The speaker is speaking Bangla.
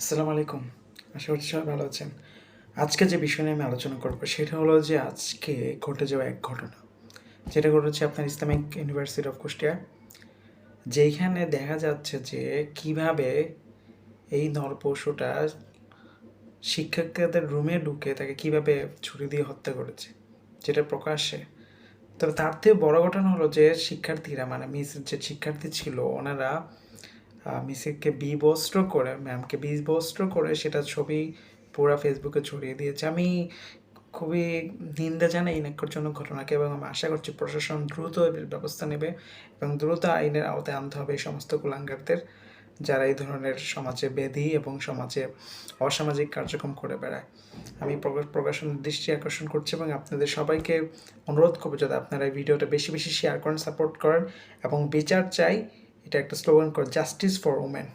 আসসালামু আলাইকুম। আশা করছি সবাই ভালো আছেন। আজকে যে বিষয় নিয়ে আমি আলোচনা করব সেটা হলো যে আজকে ঘটে যাওয়া এক ঘটনা। যেটা ঘটেছে আপনার ইসলামিক ইউনিভার্সিটি অফ কুষ্টিয়া। যেইখানে দেখা যাচ্ছে যে কিভাবে এই নরপশুটা শিক্ষকদের রুমে ঢুকে তাকে কিভাবে ছুরি দিয়ে হত্যা করেছে। যেটা প্রকাশ্যে। তবে তার থেকে বড় ঘটনা হলো যে শিক্ষার্থীরা মানে মিসের যে শিক্ষার্থী ছিল ওনারা মিসকে বিবস্ত্র করে ম্যামকে বিবস্ত্র করে সেটা ছবি পুরা ফেসবুকে ছড়িয়ে দিয়েছে। আমি খুবই নিন্দা জানাই এই ন্যাক্কারজনক ঘটনাকে এবং আমি আশা করছি প্রশাসন দ্রুত এর ব্যবস্থা নেবে এবং দ্রুত আইনের আওতায় আনতে হবে এই সমস্ত কুলাঙ্গারদের যারা এই ধরনের সমাজে ব্যাধি এবং সমাজে অসামাজিক কার্যক্রম করে বেড়ায়। আমি প্রকাশনের দৃষ্টি আকর্ষণ করছি এবং আপনাদের সবাইকে অনুরোধ করবো যাতে আপনারা এই ভিডিওটা বেশি বেশি শেয়ার করেন, সাপোর্ট করেন এবং বিচার চাই। এটা একটা স্লোগান করে জাস্টিস ফর ওমেন।